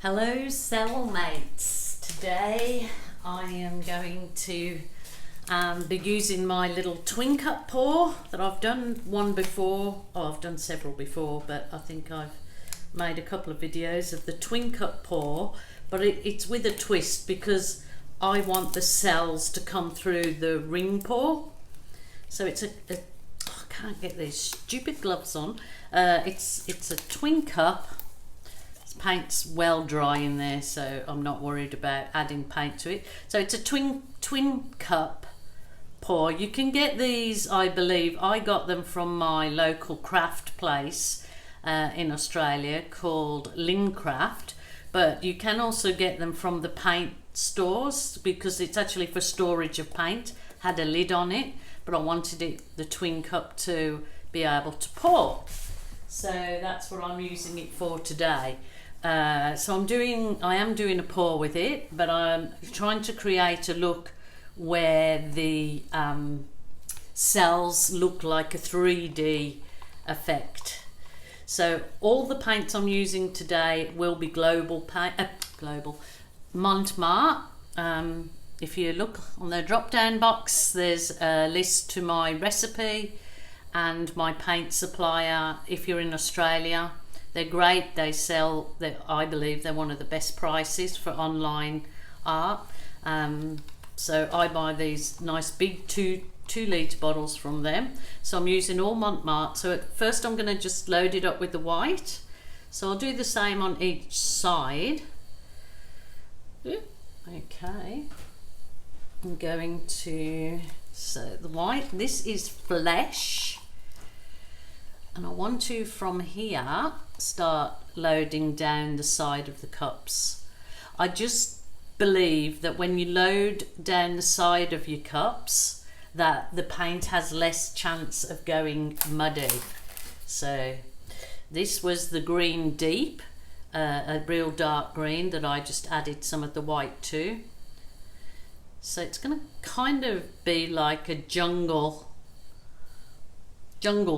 Hello cellmates, today I am going to be using my little twin cup pour that I've done one before. I've done several before, but I think I've made a couple of videos of the twin cup pour, but it's with a twist because I want the cells to come through the ring pour. So it's I can't get these stupid gloves on. It's a twin cup. Paint's well dry in there, so I'm not worried about adding paint to it. So it's a twin cup pour. You can get these, I believe I got them from my local craft place in Australia called Lincraft, but you can also get them from the paint stores because it's actually for storage of paint. Had a lid on it, but I wanted the twin cup to be able to pour, so that's what I'm using it for today. So I am doing a pour with it, but I'm trying to create a look where the cells look like a 3D effect. So all the paints I'm using today will be Mont Marte. If you look on the drop down box, there's a list to my recipe and my paint supplier if you're in Australia. They're great. They sell, I believe they're one of the best prices for online art. So I buy these nice big two litre bottles from them. So I'm using all Mont Marte. So at first I'm going to just load it up with the white. So I'll do the same on each side. Okay. I'm going to, so the white, this is flesh. And I want to, from here, start loading down the side of the cups. I just believe that when you load down the side of your cups, that the paint has less chance of going muddy. So this was the green deep, a real dark green that I just added some of the white to. So it's going to kind of be like a jungle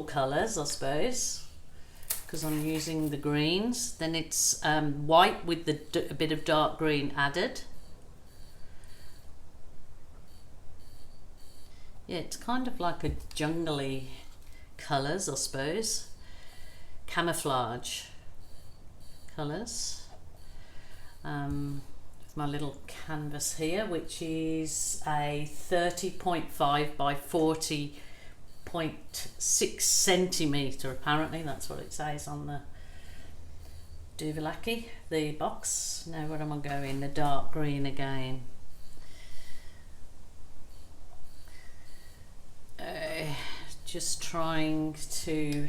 colours, I suppose, because I'm using the greens. Then it's white with a bit of dark green added. Yeah, it's kind of like a jungly colours, I suppose. Camouflage colours. My little canvas here, which is a 30.5 by 40.6 centimetre, apparently that's what it says on the Duvalaki, the box. Now where am I going? The dark green again. Just trying to,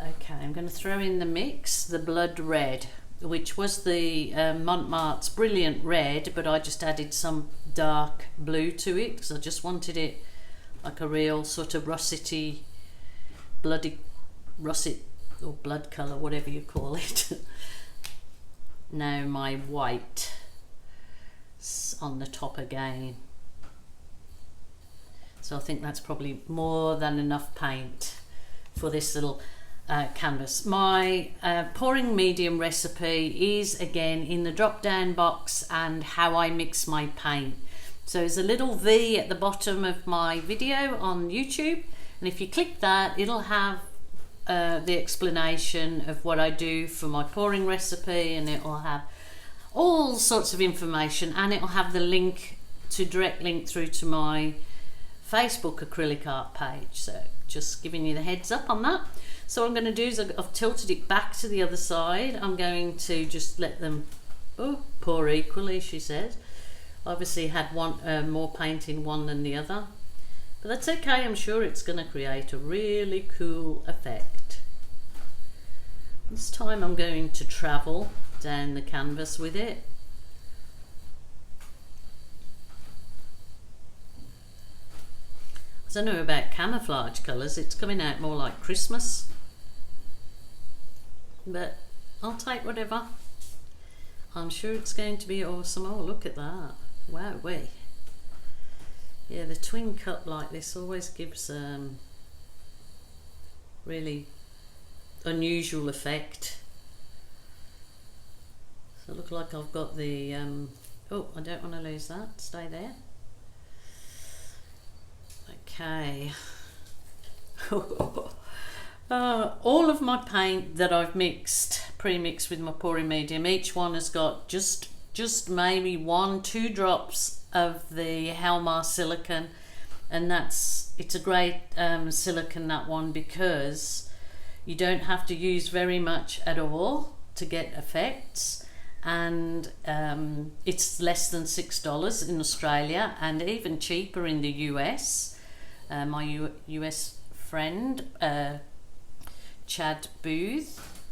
okay, I'm going to throw in the mix, the blood red, which was the Mont Marte's brilliant red, but I just added some dark blue to it because I just wanted it like a real sort of russety, bloody russet or blood colour, whatever you call it. Now my white on the top again. So I think that's probably more than enough paint for this little canvas. My pouring medium recipe is again in the drop down box and how I mix my paint. So there's a little V at the bottom of my video on YouTube, and if you click that, it'll have the explanation of what I do for my pouring recipe, and it'll have all sorts of information, and it'll have the link to direct link through to my Facebook acrylic art page. So just giving you the heads up on that. So what I'm going to do is I've tilted it back to the other side. I'm going to just let them pour equally, she says. Obviously had one more paint in one than the other, but that's okay. I'm sure it's going to create a really cool effect. This time I'm going to travel down the canvas with it. I don't know about camouflage colours, it's coming out more like Christmas, but I'll take whatever. I'm sure it's going to be awesome. Oh, look at that. Wow, yeah, the twin cup like this always gives really unusual effect. So it looks like I've got the, oh, I don't want to lose that, stay there. Okay. All of my paint that I've pre-mixed with my pouring medium, each one has got just maybe 1-2 drops of the Helmar silicone, and it's a great silicone, that one, because you don't have to use very much at all to get effects, and it's less than $6 in Australia and even cheaper in the US. My US friend Chad Booth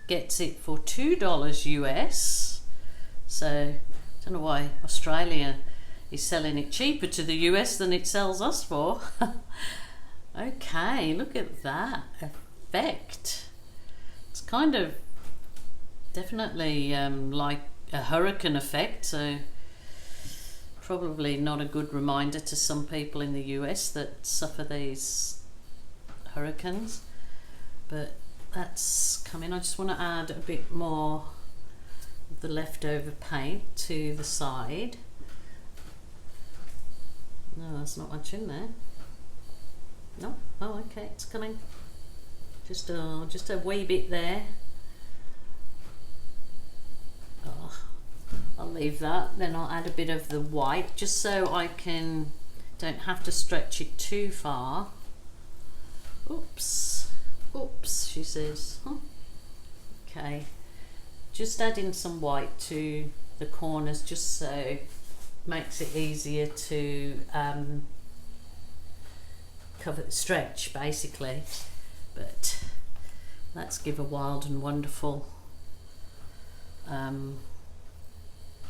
gets it for $2 US, so I don't know why Australia is selling it cheaper to the US than it sells us for. Okay, look at that effect. It's kind of definitely like a hurricane effect, so probably not a good reminder to some people in the US that suffer these hurricanes, but that's coming. I just want to add a bit more of the leftover paint to the side. No, there's not much in there. No, oh okay, it's coming. Just a wee bit there. Oh, I'll leave that, then I'll add a bit of the white just so I don't have to stretch it too far. Oops, she says. Huh? Okay, just adding some white to the corners just so it makes it easier to stretch basically, but let's give a wild and wonderful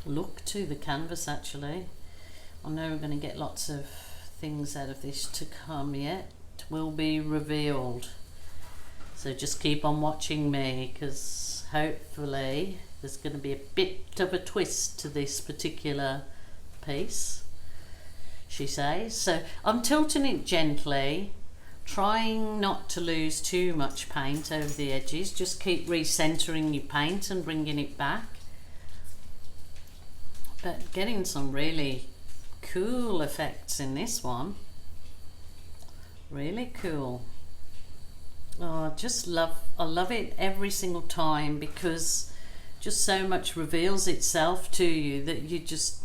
look to the canvas. Actually, I know we're going to get lots of things out of this to come yet, will be revealed, so just keep on watching me, because hopefully there's going to be a bit of a twist to this particular piece, she says. So I'm tilting it gently, trying not to lose too much paint over the edges. Just keep recentering your paint and bringing it back, but getting some really cool effects in this one. Really cool. Oh, I love it every single time, because just so much reveals itself to you that you just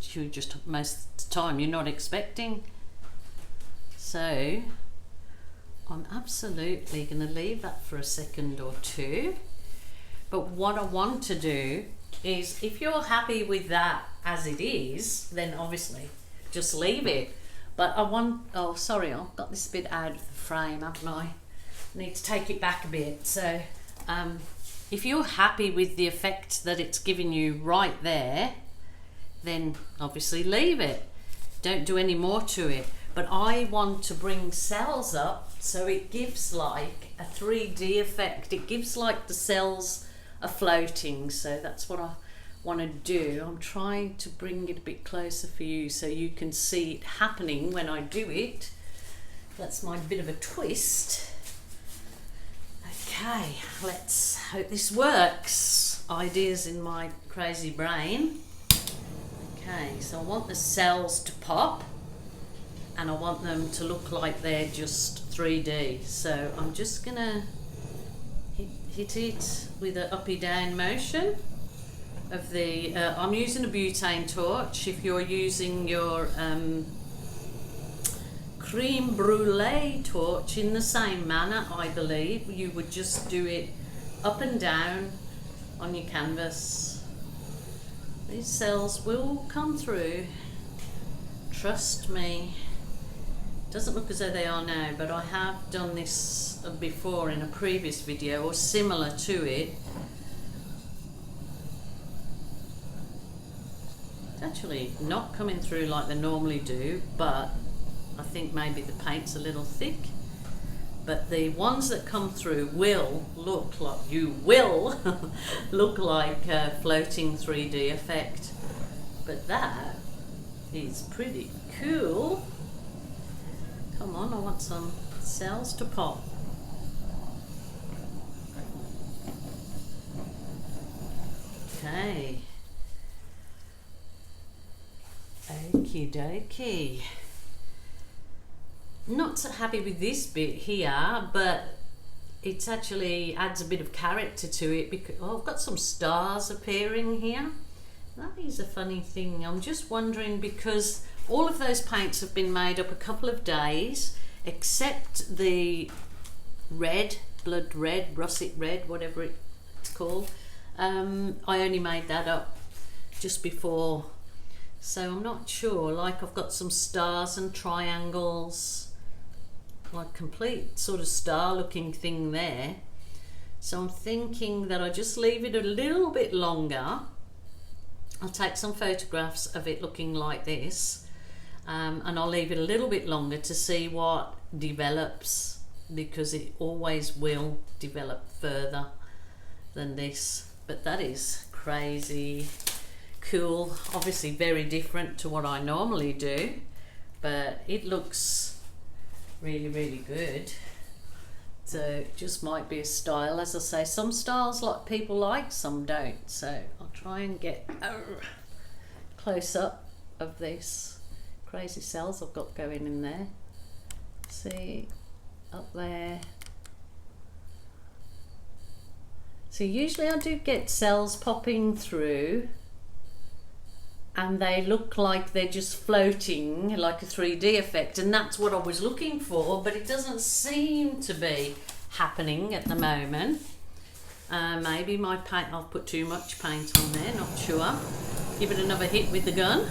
most of the time you're not expecting. So I'm absolutely going to leave that for a second or two. But what I want to do is, if you're happy with that as it is, then obviously just leave it. But I want, oh sorry, I've got this bit out of the frame, haven't I? Need to take it back a bit. So if you're happy with the effect that it's giving you right there, then obviously leave it. Don't do any more to it. But I want to bring cells up so it gives like a 3D effect. It gives like the cells are floating. So that's what I want to do. I'm trying to bring it a bit closer for you so you can see it happening when I do it. That's my bit of a twist. Okay, let's hope this works. Ideas in my crazy brain. Okay, so I want the cells to pop, and I want them to look like they're just 3D. So I'm just gonna hit it with an uppy down motion of the, I'm using a butane torch. If you're using your creme brulee torch in the same manner, I believe you would just do it up and down on your canvas. These cells will come through, trust me. Doesn't look as though they are now, but I have done this before in a previous video or similar to it. It's actually not coming through like they normally do, but I think maybe the paint's a little thick. But the ones that come through will look like, look like a floating 3D effect. But that is pretty cool. Come on, I want some cells to pop. Okay. Okay. Okie dokie. Not so happy with this bit here, but it actually adds a bit of character to it because I've got some stars appearing here. That is a funny thing. I'm just wondering, because all of those paints have been made up a couple of days, except the red, blood red, russet red, whatever it's called. I only made that up just before, so I'm not sure. Like, I've got some stars and triangles, like complete sort of star looking thing there. So I'm thinking that I just leave it a little bit longer. I'll take some photographs of it looking like this, and I'll leave it a little bit longer to see what develops, because it always will develop further than this. But that is crazy cool, obviously very different to what I normally do, but it looks really good. So it just might be a style. As I say, some styles like people like, some don't. So I'll try and get a close up of this crazy cells I've got going in there. See, up there. So usually I do get cells popping through and they look like they're just floating, like a 3D effect, and that's what I was looking for, but it doesn't seem to be happening at the moment. Maybe my paint, I've put too much paint on there, not sure. Give it another hit with the gun.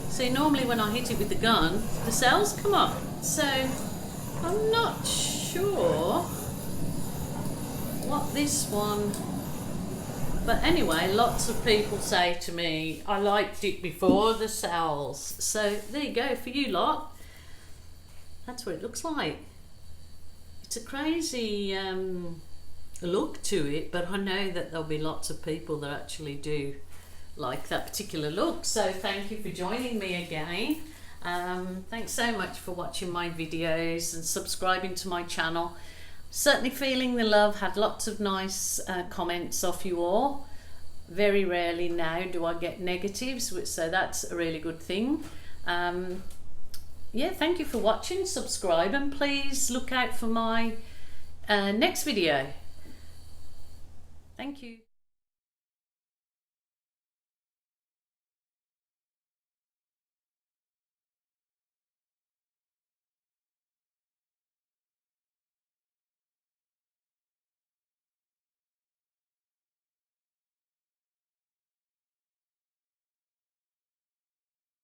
See, normally when I hit it with the gun, the cells come up, so I'm not sure what this one. But anyway, lots of people say to me, I liked it before the cells. So there you go for you lot. That's what it looks like. It's a crazy look to it, but I know that there'll be lots of people that actually do like that particular look. So thank you for joining me again. Thanks so much for watching my videos and subscribing to my channel. Certainly feeling the love, had lots of nice comments off you all. Very rarely now do I get negatives, so that's a really good thing. Yeah, thank you for watching, subscribe, and please look out for my next video. Thank you.